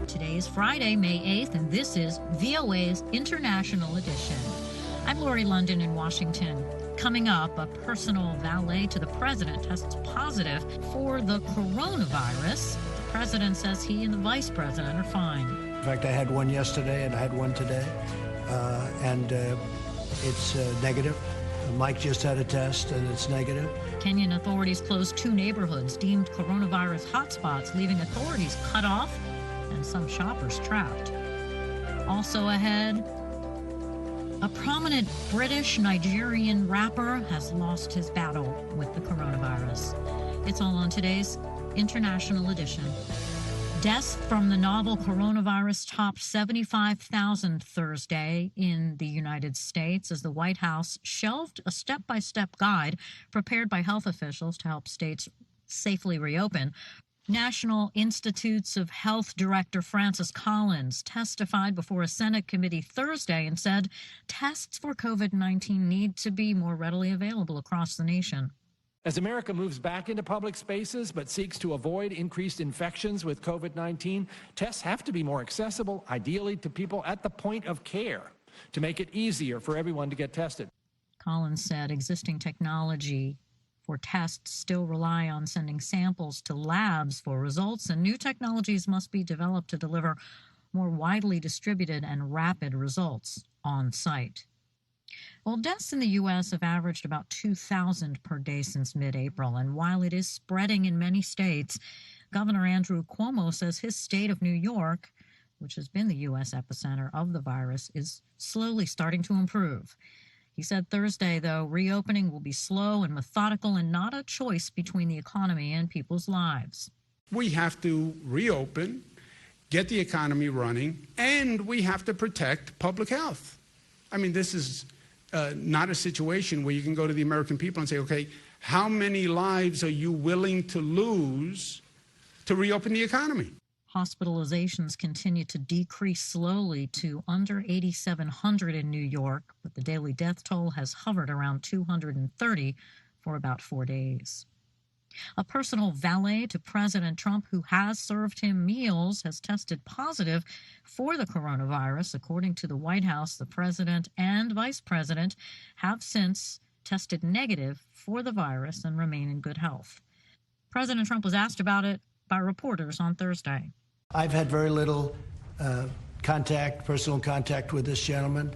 Today is Friday, May 8th, and this is VOA's International Edition. I'm Lori Lundin in Washington. Coming up, a personal valet to the president tests positive for the coronavirus. The president says he and the vice president are fine. In fact, I had one yesterday and I had one today, and it's negative. Mike just had a test and it's negative. Kenyan authorities closed 2 neighborhoods deemed coronavirus hotspots, leaving authorities cut off and some shoppers trapped. Also ahead, a prominent British Nigerian rapper has lost his battle with the coronavirus. It's all on today's International Edition. Deaths from the novel coronavirus topped 75,000 Thursday in the United States as the White House shelved a step-by-step guide prepared by health officials to help states safely reopen. National Institutes of Health Director Francis Collins testified before a Senate committee Thursday and said tests for COVID-19 need to be more readily available across the nation. As America moves back into public spaces but seeks to avoid increased infections with COVID-19, tests have to be more accessible, ideally to people at the point of care, to make it easier for everyone to get tested. Collins said existing technology for tests still rely on sending samples to labs for results, and new technologies must be developed to deliver more widely distributed and rapid results on site. Well, deaths in the U.S. have averaged about 2,000 per day since mid-April, and while it is spreading in many states, Governor Andrew Cuomo says his state of New York, which has been the U.S. epicenter of the virus, is slowly starting to improve. He said Thursday, though, reopening will be slow and methodical and not a choice between the economy and people's lives. We have to reopen, get the economy running, and we have to protect public health. I mean, this is not a situation where you can go to the American people and say, okay, how many lives are you willing to lose to reopen the economy? Hospitalizations continue to decrease slowly to under 8,700 in New York, but the daily death toll has hovered around 230 for about 4 days. A personal valet to President Trump who has served him meals has tested positive for the coronavirus. According to the White House, the president and vice president have since tested negative for the virus and remain in good health. President Trump was asked about it by reporters on Thursday. I've had very little personal contact with this gentleman.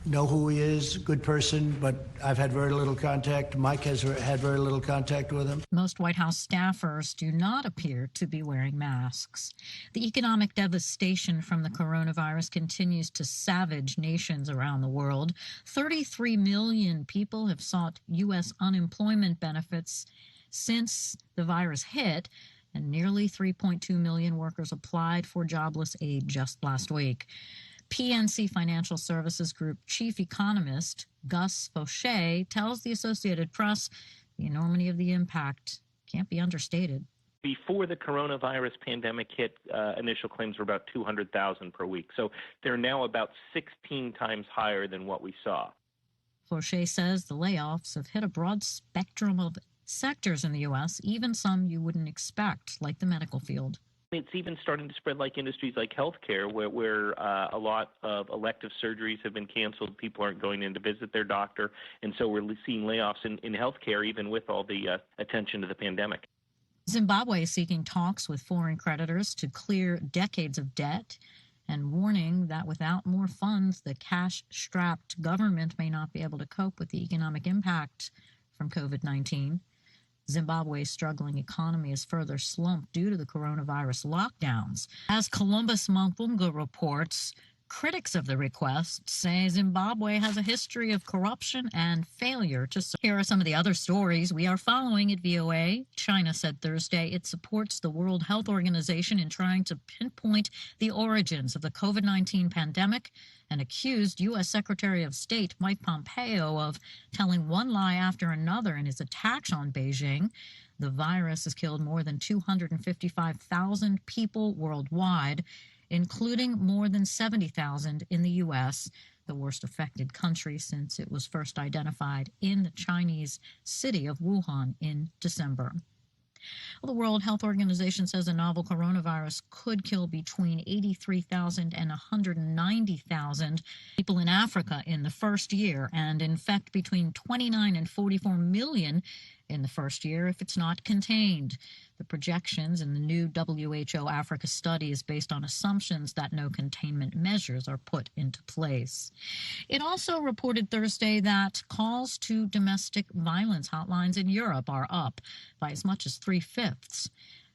Know who he is, good person, but I've had very little contact. Mike has had very little contact with him. Most White House staffers do not appear to be wearing masks. The economic devastation from the coronavirus continues to savage nations around the world. 33 million people have sought U.S. unemployment benefits since the virus hit, and nearly 3.2 million workers applied for jobless aid just last week. PNC Financial Services Group chief economist Gus Fauché tells the Associated Press the enormity of the impact can't be understated. Before the coronavirus pandemic hit, initial claims were about 200,000 per week. So they're now about 16 times higher than what we saw. Fauché says the layoffs have hit a broad spectrum of sectors in the U.S., even some you wouldn't expect, like the medical field. It's even starting to spread like industries like healthcare, where a lot of elective surgeries have been canceled. People aren't going in to visit their doctor. And so we're seeing layoffs in healthcare, even with all the attention to the pandemic. Zimbabwe is seeking talks with foreign creditors to clear decades of debt and warning that without more funds, the cash-strapped government may not be able to cope with the economic impact from COVID-19. Zimbabwe's struggling economy is further slumped due to the coronavirus lockdowns. As Columbus Mavunga reports, critics of the request say Zimbabwe has a history of corruption and failure to serve. Here are some of the other stories we are following at VOA. China said Thursday it supports the World Health Organization in trying to pinpoint the origins of the COVID-19 pandemic and accused U.S. Secretary of State Mike Pompeo of telling one lie after another in his attacks on Beijing. The virus has killed more than 255,000 people worldwide, including more than 70,000 in the U.S. the worst affected country since it was first identified in the Chinese city of Wuhan in December. Well, the World Health Organization says a novel coronavirus could kill between 83,000 and 190,000 people in Africa in the first year and infect between 29 and 44 million in the first year if it's not contained. The projections in the new WHO Africa study is based on assumptions that no containment measures are put into place. It also reported Thursday that calls to domestic violence hotlines in Europe are up by as much as 3/5.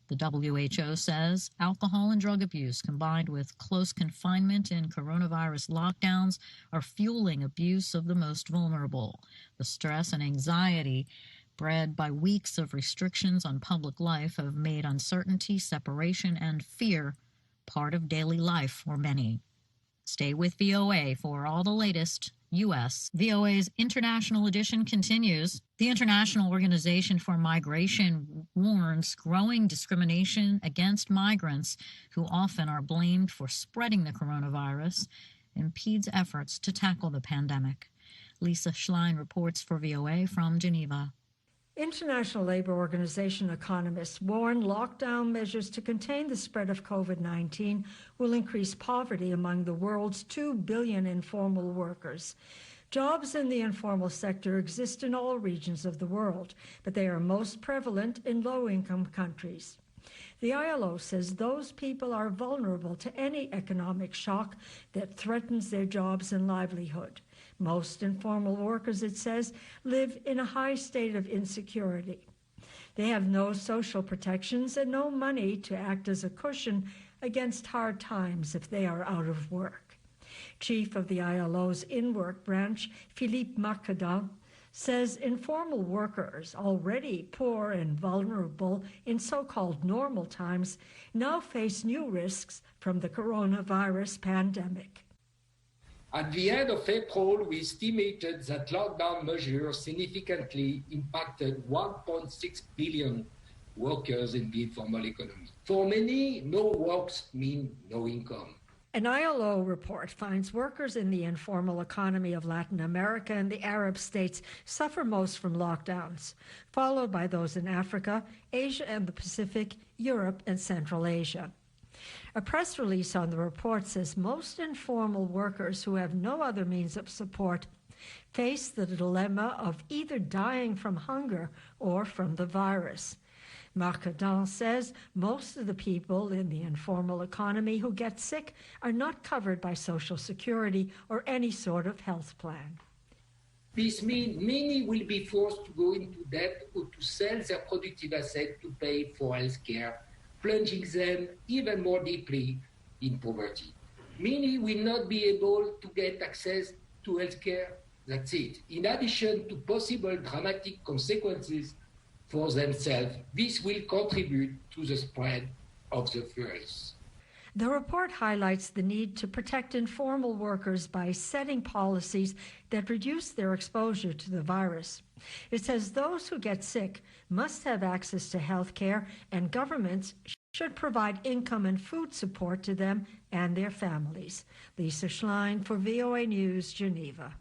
The WHO says alcohol and drug abuse combined with close confinement and coronavirus lockdowns are fueling abuse of the most vulnerable. The stress and anxiety bred by weeks of restrictions on public life have made uncertainty, separation, and fear part of daily life for many. Stay with VOA for all the latest U.S. VOA's International Edition continues. The International Organization for Migration warns growing discrimination against migrants, who often are blamed for spreading the coronavirus, impedes efforts to tackle the pandemic. Lisa Schlein reports for VOA from Geneva. International Labour Organization economists warn lockdown measures to contain the spread of COVID-19 will increase poverty among the world's 2 billion informal workers. Jobs in the informal sector exist in all regions of the world, but they are most prevalent in low-income countries. The ILO says those people are vulnerable to any economic shock that threatens their jobs and livelihood. Most informal workers, it says, live in a high state of insecurity. They have no social protections and no money to act as a cushion against hard times if they are out of work. Chief of the ILO's in-work branch, Philippe Marcadin, says informal workers, already poor and vulnerable in so-called normal times, now face new risks from the coronavirus pandemic. At the end of April, we estimated that lockdown measures significantly impacted 1.6 billion workers in the informal economy. For many, no works mean no income. An ILO report finds workers in the informal economy of Latin America and the Arab states suffer most from lockdowns, followed by those in Africa, Asia and the Pacific, Europe and Central Asia. A press release on the report says most informal workers who have no other means of support face the dilemma of either dying from hunger or from the virus. Marcadin says most of the people in the informal economy who get sick are not covered by Social Security or any sort of health plan. This means many will be forced to go into debt or to sell their productive assets to pay for health care, plunging them even more deeply in poverty. Many will not be able to get access to health care. That's it. In addition to possible dramatic consequences for themselves, this will contribute to the spread of the virus. The report highlights the need to protect informal workers by setting policies that reduce their exposure to the virus. It says those who get sick must have access to health care, and governments should provide income and food support to them and their families. Lisa Schlein for VOA News, Geneva.